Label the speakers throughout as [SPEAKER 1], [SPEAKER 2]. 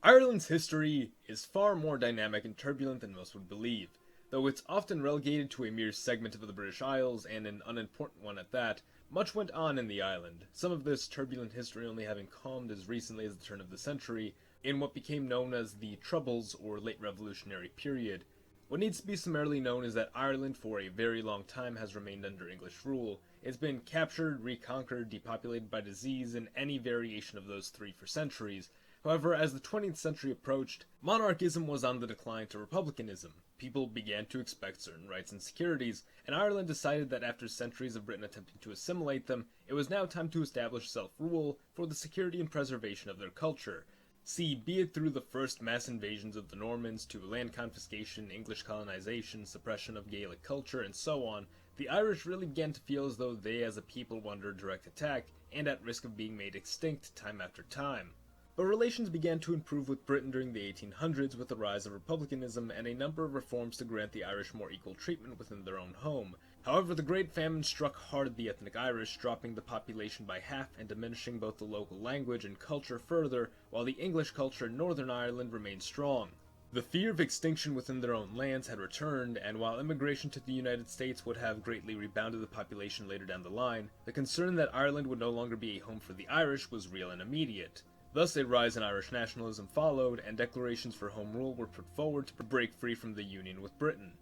[SPEAKER 1] Ireland's history is far more dynamic and turbulent than most would believe. Though it's often relegated to a mere segment of the British Isles, and an unimportant one at that, much went on in the island, some of this turbulent history only having calmed as recently as the turn of the century, in what became known as the Troubles or Late Revolutionary period. What needs to be summarily known is that Ireland for a very long time has remained under English rule. It's been captured, reconquered, depopulated by disease, and any variation of those three for centuries. However, as the 20th century approached, monarchism was on the decline to republicanism. People began to expect certain rights and securities, and Ireland decided that after centuries of Britain attempting to assimilate them, it was now time to establish self-rule for the security and preservation of their culture. See, be it through the first mass invasions of the Normans to land confiscation, English colonization, suppression of Gaelic culture, and so on, the Irish really began to feel as though they as a people were under direct attack and at risk of being made extinct time after time. But relations began to improve with Britain during the 1800s with the rise of republicanism and a number of reforms to grant the Irish more equal treatment within their own home. However, the Great Famine struck hard at the ethnic Irish, dropping the population by half and diminishing both the local language and culture further, while the English culture in Northern Ireland remained strong. The fear of extinction within their own lands had returned, and while immigration to the United States would have greatly rebounded the population later down the line, the concern that Ireland would no longer be a home for the Irish was real and immediate. Thus, a rise in Irish nationalism followed, and declarations for home rule were put forward to break free from the union with Britain.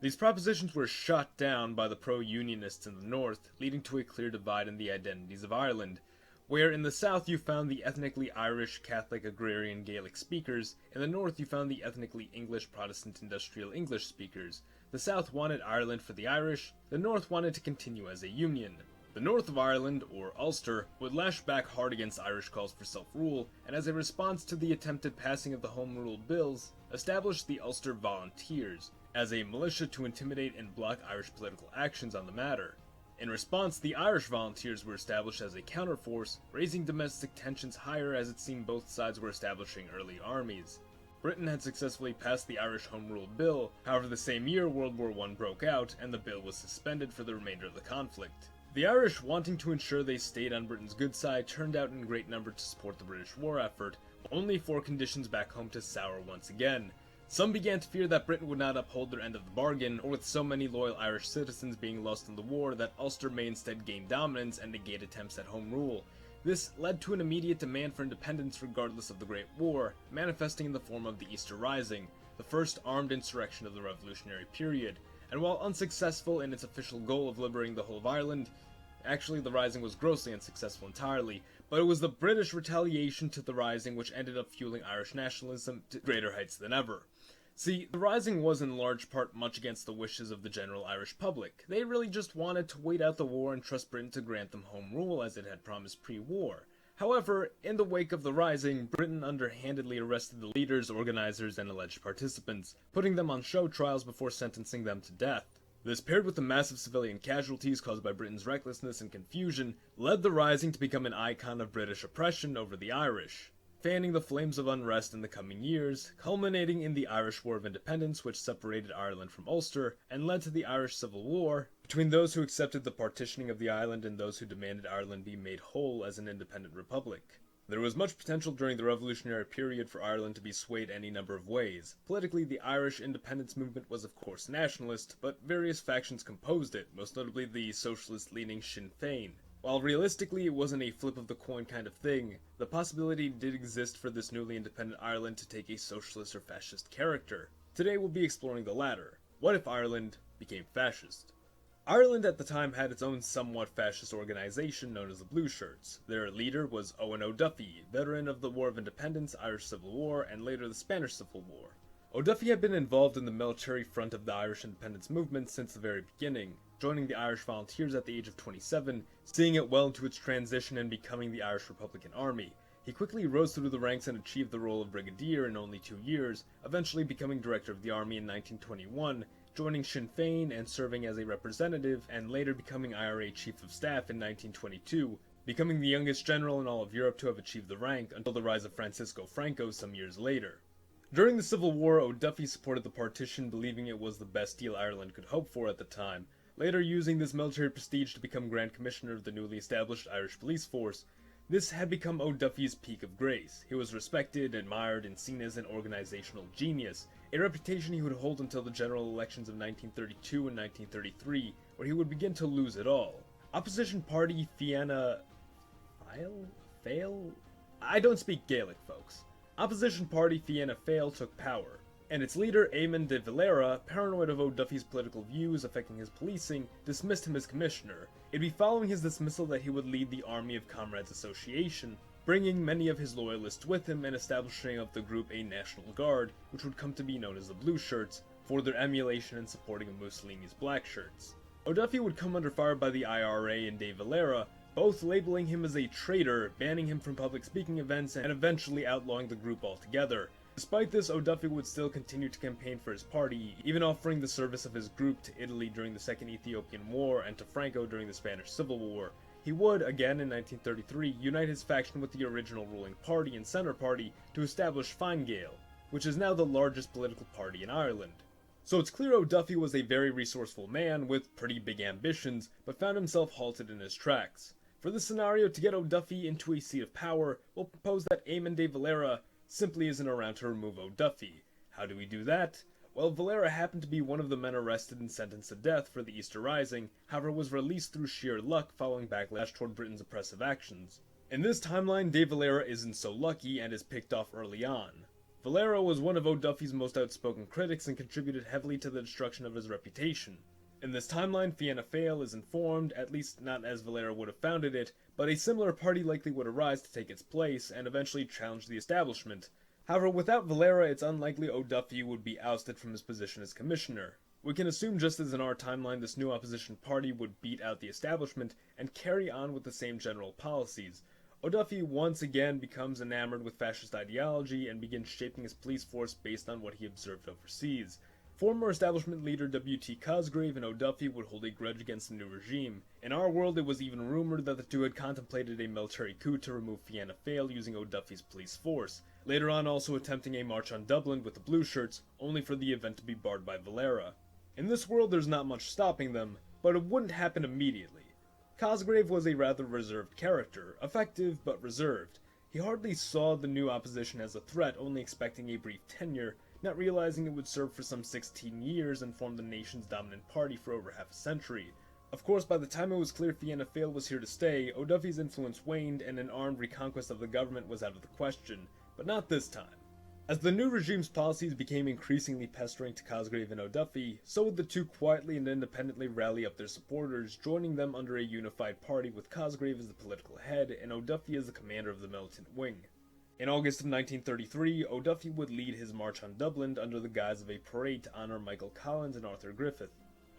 [SPEAKER 1] These propositions were shot down by the pro-unionists in the north, leading to a clear divide in the identities of Ireland, where in the south you found the ethnically Irish, Catholic, agrarian, Gaelic speakers, in the north you found the ethnically English, Protestant, industrial English speakers. The south wanted Ireland for the Irish, the north wanted to continue as a union. The north of Ireland, or Ulster, would lash back hard against Irish calls for self-rule, and as a response to the attempted passing of the Home Rule bills, established the Ulster Volunteers, as a militia to intimidate and block Irish political actions on the matter. In response, the Irish Volunteers were established as a counterforce, raising domestic tensions higher as it seemed both sides were establishing early armies. Britain had successfully passed the Irish Home Rule Bill, however the same year World War I broke out, and the bill was suspended for the remainder of the conflict. The Irish, wanting to ensure they stayed on Britain's good side, turned out in great number to support the British war effort, only for conditions back home to sour once again. Some began to fear that Britain would not uphold their end of the bargain, or with so many loyal Irish citizens being lost in the war, that Ulster may instead gain dominance and negate attempts at home rule. This led to an immediate demand for independence regardless of the Great War, manifesting in the form of the Easter Rising, the first armed insurrection of the Revolutionary period. And while unsuccessful in its official goal of liberating the whole of Ireland, actually the Rising was grossly unsuccessful entirely, but it was the British retaliation to the Rising which ended up fueling Irish nationalism to greater heights than ever. See, the Rising was in large part much against the wishes of the general Irish public. They really just wanted to wait out the war and trust Britain to grant them home rule as it had promised pre-war. However, in the wake of the Rising, Britain underhandedly arrested the leaders, organizers, and alleged participants, putting them on show trials before sentencing them to death. This, paired with the massive civilian casualties caused by Britain's recklessness and confusion, led the Rising to become an icon of British oppression over the Irish, fanning the flames of unrest in the coming years, culminating in the Irish War of Independence, which separated Ireland from Ulster, and led to the Irish Civil War, between those who accepted the partitioning of the island and those who demanded Ireland be made whole as an independent republic. There was much potential during the Revolutionary period for Ireland to be swayed any number of ways. Politically, the Irish independence movement was of course nationalist, but various factions composed it, most notably the socialist-leaning Sinn Féin. While realistically it wasn't a flip of the coin kind of thing, the possibility did exist for this newly independent Ireland to take a socialist or fascist character. Today we'll be exploring the latter. What if Ireland became fascist? Ireland at the time had its own somewhat fascist organization known as the Blue Shirts. Their leader was Eoin O'Duffy, veteran of the War of Independence, Irish Civil War, and later the Spanish Civil War. O'Duffy had been involved in the military front of the Irish independence movement since the very beginning, joining the Irish Volunteers at the age of 27, seeing it well into its transition and becoming the Irish Republican Army. He quickly rose through the ranks and achieved the role of brigadier in only 2 years, eventually becoming director of the army in 1921, joining Sinn Féin and serving as a representative, and later becoming IRA Chief of Staff in 1922, becoming the youngest general in all of Europe to have achieved the rank until the rise of Francisco Franco some years later. During the Civil War, O'Duffy supported the partition, believing it was the best deal Ireland could hope for at the time, later using this military prestige to become Grand Commissioner of the newly established Irish Police Force, This had become O'Duffy's peak of grace. He was respected, admired, and seen as an organizational genius, a reputation he would hold until the general elections of 1932 and 1933, where he would begin to lose it all. Opposition party Fianna Fáil? I don't speak Gaelic, folks. Opposition party Fianna Fáil took power, and its leader, Eamon de Valera, paranoid of O'Duffy's political views affecting his policing, dismissed him as commissioner. It'd be following his dismissal that he would lead the Army of Comrades Association, bringing many of his loyalists with him and establishing of the group a National Guard, which would come to be known as the Blue Shirts, for their emulation and supporting of Mussolini's Black Shirts. O'Duffy would come under fire by the IRA and de Valera, both labeling him as a traitor, banning him from public speaking events, and eventually outlawing the group altogether. Despite this, O'Duffy would still continue to campaign for his party, even offering the service of his group to Italy during the Second Ethiopian War and to Franco during the Spanish Civil War. He would, again in 1933, unite his faction with the original ruling party and Centre Party to establish Fine Gael, which is now the largest political party in Ireland. So it's clear O'Duffy was a very resourceful man with pretty big ambitions, but found himself halted in his tracks. For this scenario, to get O'Duffy into a seat of power, we'll propose that Eamon de Valera simply isn't around to remove O'Duffy. How do we do that? Well, Valera happened to be one of the men arrested and sentenced to death for the Easter Rising, however was released through sheer luck following backlash toward Britain's oppressive actions. In this timeline, de Valera isn't so lucky and is picked off early on. Valera was one of O'Duffy's most outspoken critics and contributed heavily to the destruction of his reputation. In this timeline, Fianna Fáil is informed, at least not as Valera would have founded it, but a similar party likely would arise to take its place and eventually challenge the establishment. However, without Valera, it's unlikely O'Duffy would be ousted from his position as commissioner. We can assume, just as in our timeline, this new opposition party would beat out the establishment and carry on with the same general policies. O'Duffy once again becomes enamored with fascist ideology and begins shaping his police force based on what he observed overseas. Former establishment leader W.T. Cosgrave and O'Duffy would hold a grudge against the new regime. In our world, it was even rumored that the two had contemplated a military coup to remove Fianna Fáil using O'Duffy's police force, later on also attempting a march on Dublin with the Blue Shirts, only for the event to be barred by Valera. In this world, there's not much stopping them, but it wouldn't happen immediately. Cosgrave was a rather reserved character, effective but reserved. He hardly saw the new opposition as a threat, only expecting a brief tenure, not realizing it would serve for some 16 years and form the nation's dominant party for over half a century. Of course, by the time it was clear Fianna Fáil was here to stay, O'Duffy's influence waned and an armed reconquest of the government was out of the question, but not this time. As the new regime's policies became increasingly pestering to Cosgrave and O'Duffy, so would the two quietly and independently rally up their supporters, joining them under a unified party with Cosgrave as the political head and O'Duffy as the commander of the militant wing. In August of 1933, O'Duffy would lead his march on Dublin under the guise of a parade to honor Michael Collins and Arthur Griffith.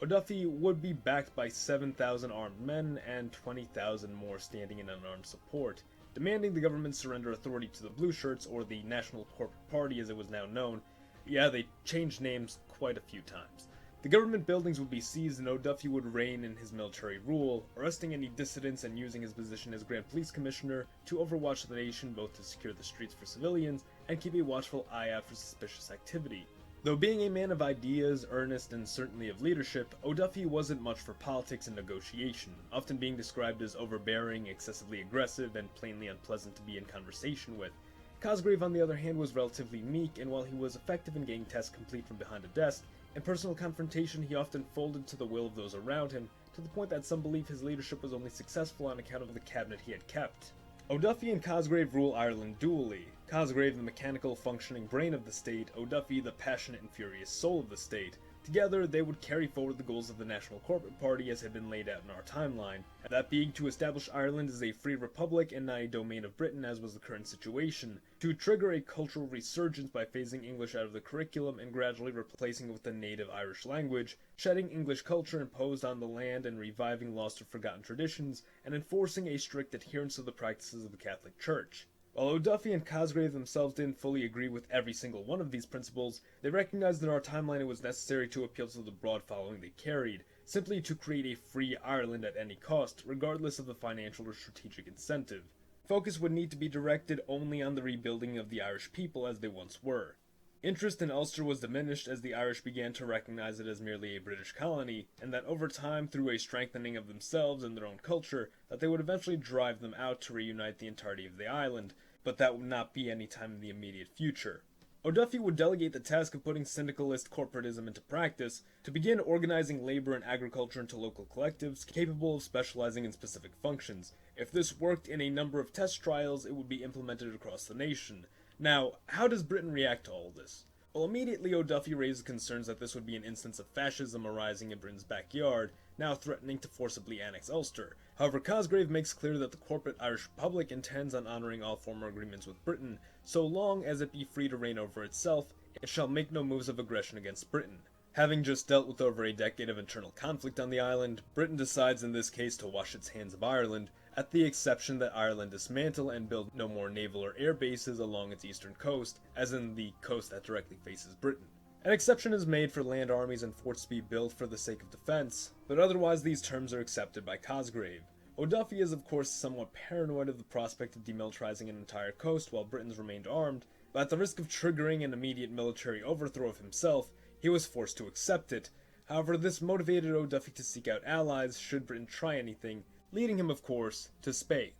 [SPEAKER 1] O'Duffy would be backed by 7,000 armed men and 20,000 more standing in unarmed support, demanding the government surrender authority to the Blue Shirts, or the National Corporate Party as it was now known. Yeah, they changed names quite a few times. The government buildings would be seized and O'Duffy would reign in his military rule, arresting any dissidents and using his position as Grand Police Commissioner to overwatch the nation, both to secure the streets for civilians and keep a watchful eye out for suspicious activity. Though being a man of ideas, earnest, and certainly of leadership, O'Duffy wasn't much for politics and negotiation, often being described as overbearing, excessively aggressive, and plainly unpleasant to be in conversation with. Cosgrave, on the other hand, was relatively meek, and while he was effective in getting tasks complete from behind a desk, in personal confrontation he often folded to the will of those around him, to the point that some believe his leadership was only successful on account of the cabinet he had kept. O'Duffy and Cosgrave rule Ireland dually. Cosgrave, the mechanical, functioning brain of the state, O'Duffy, the passionate and furious soul of the state. Together, they would carry forward the goals of the National Corporate Party as had been laid out in our timeline, that being to establish Ireland as a free republic and not a domain of Britain as was the current situation, to trigger a cultural resurgence by phasing English out of the curriculum and gradually replacing it with the native Irish language, shedding English culture imposed on the land and reviving lost or forgotten traditions, and enforcing a strict adherence to the practices of the Catholic Church. While O'Duffy and Cosgrave themselves didn't fully agree with every single one of these principles, they recognized in our timeline it was necessary to appeal to the broad following they carried, simply to create a free Ireland at any cost, regardless of the financial or strategic incentive. Focus would need to be directed only on the rebuilding of the Irish people as they once were. Interest in Ulster was diminished as the Irish began to recognize it as merely a British colony, and that over time, through a strengthening of themselves and their own culture, that they would eventually drive them out to reunite the entirety of the island, but that would not be any time in the immediate future. O'Duffy would delegate the task of putting syndicalist corporatism into practice, to begin organizing labor and agriculture into local collectives capable of specializing in specific functions. If this worked in a number of test trials, it would be implemented across the nation. Now, how does Britain react to all this? Well, immediately O'Duffy raises concerns that this would be an instance of fascism arising in Britain's backyard, now threatening to forcibly annex Ulster. However, Cosgrave makes clear that the corporate Irish Republic intends on honouring all former agreements with Britain, so long as it be free to reign over itself, it shall make no moves of aggression against Britain. Having just dealt with over a decade of internal conflict on the island, Britain decides in this case to wash its hands of Ireland, at the exception that Ireland dismantle and build no more naval or air bases along its eastern coast, as in the coast that directly faces Britain. An exception is made for land armies and forts to be built for the sake of defense, but otherwise these terms are accepted by Cosgrave. O'Duffy is of course somewhat paranoid of the prospect of demilitarizing an entire coast while Britain's remained armed, but at the risk of triggering an immediate military overthrow of himself, he was forced to accept it. However, this motivated O'Duffy to seek out allies should Britain try anything, leading him, of course, to Spain.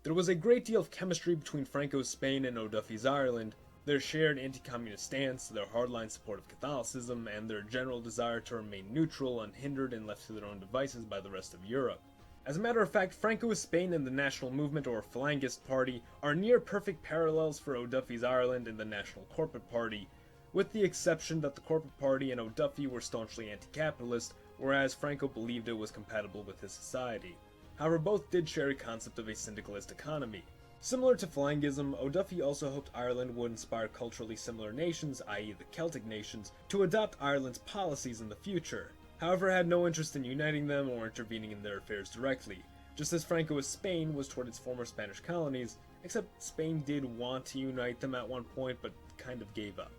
[SPEAKER 1] There was a great deal of chemistry between Franco's Spain and O'Duffy's Ireland. Their shared anti-communist stance, their hardline support of Catholicism, and their general desire to remain neutral, unhindered, and left to their own devices by the rest of Europe. As a matter of fact, Franco's Spain and the National Movement, or Phalangist Party, are near-perfect parallels for O'Duffy's Ireland and the National Corporate Party, with the exception that the Corporate Party and O'Duffy were staunchly anti-capitalist, whereas Franco believed it was compatible with his society. However, both did share a concept of a syndicalist economy. Similar to Phalangism, O'Duffy also hoped Ireland would inspire culturally similar nations, i.e. the Celtic nations, to adopt Ireland's policies in the future. However, had no interest in uniting them or intervening in their affairs directly, just as Franco's Spain was toward its former Spanish colonies, except Spain did want to unite them at one point, but kind of gave up.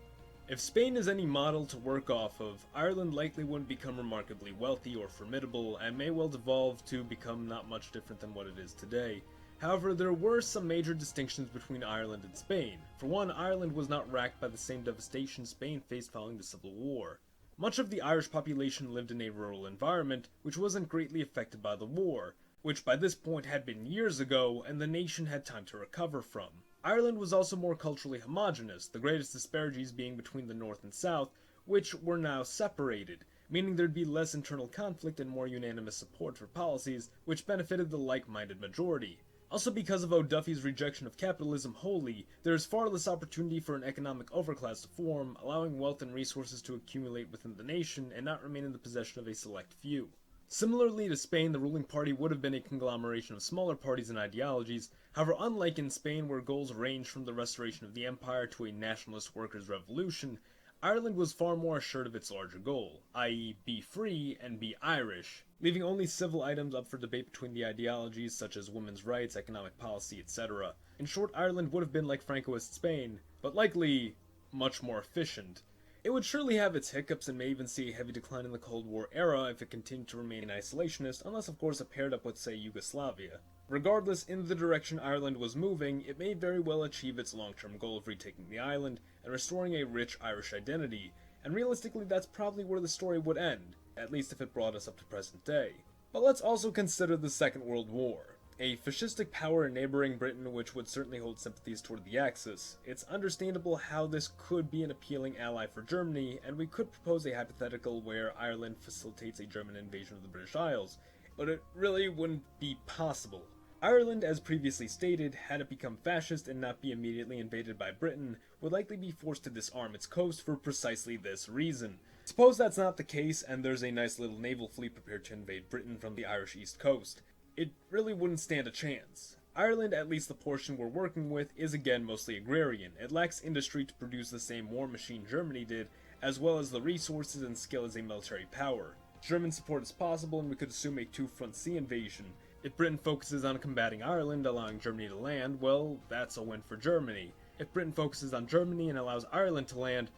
[SPEAKER 1] If Spain is any model to work off of, Ireland likely wouldn't become remarkably wealthy or formidable, and may well devolve to become not much different than what it is today. However, there were some major distinctions between Ireland and Spain. For one, Ireland was not racked by the same devastation Spain faced following the Civil War. Much of the Irish population lived in a rural environment, which wasn't greatly affected by the war, which by this point had been years ago, and the nation had time to recover from. Ireland was also more culturally homogeneous, the greatest disparities being between the North and South, which were now separated, meaning there'd be less internal conflict and more unanimous support for policies which benefited the like-minded majority. Also, because of O'Duffy's rejection of capitalism wholly, there is far less opportunity for an economic overclass to form, allowing wealth and resources to accumulate within the nation and not remain in the possession of a select few. Similarly to Spain, the ruling party would have been a conglomeration of smaller parties and ideologies. However, unlike in Spain, where goals ranged from the restoration of the empire to a nationalist workers' revolution, Ireland was far more assured of its larger goal, i.e. be free and be Irish, leaving only civil items up for debate between the ideologies such as women's rights, economic policy, etc. In short, Ireland would have been like Francoist Spain, but likely much more efficient. It would surely have its hiccups and may even see a heavy decline in the Cold War era if it continued to remain isolationist, unless of course it paired up with, say, Yugoslavia. Regardless, in the direction Ireland was moving, it may very well achieve its long-term goal of retaking the island and restoring a rich Irish identity, and realistically that's probably where the story would end, at least if it brought us up to present day. But let's also consider the Second World War. A fascistic power in neighboring Britain which would certainly hold sympathies toward the Axis. It's understandable how this could be an appealing ally for Germany, and we could propose a hypothetical where Ireland facilitates a German invasion of the British Isles, but it really wouldn't be possible. Ireland, as previously stated, had it become fascist and not be immediately invaded by Britain, would likely be forced to disarm its coast for precisely this reason. Suppose that's not the case and there's a nice little naval fleet prepared to invade Britain from the Irish east coast. It really wouldn't stand a chance. Ireland, at least the portion we're working with, is again mostly agrarian. It lacks industry to produce the same war machine Germany did, as well as the resources and skill as a military power. German support is possible and we could assume a two-front sea invasion. If Britain focuses on combating Ireland, allowing Germany to land, well, that's a win for Germany. If Britain focuses on Germany and allows Ireland to land,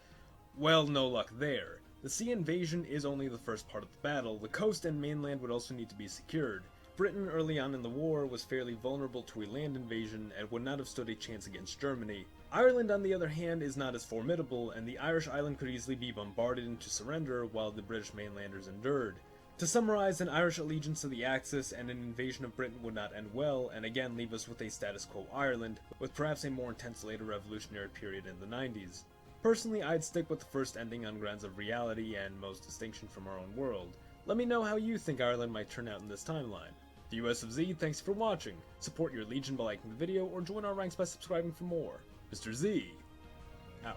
[SPEAKER 1] well, no luck there. The sea invasion is only the first part of the battle. The coast and mainland would also need to be secured. Britain early on in the war was fairly vulnerable to a land invasion and would not have stood a chance against Germany. Ireland, on the other hand, is not as formidable, and the Irish island could easily be bombarded into surrender while the British mainlanders endured. To summarize, an Irish allegiance to the Axis and an invasion of Britain would not end well, and again leave us with a status quo Ireland, with perhaps a more intense later revolutionary period in the 90s. Personally, I'd stick with the first ending on grounds of reality and most distinction from our own world. Let me know how you think Ireland might turn out in this timeline. The US of Z, thanks for watching. Support your legion by liking the video or join our ranks by subscribing for more. Mr. Z, out.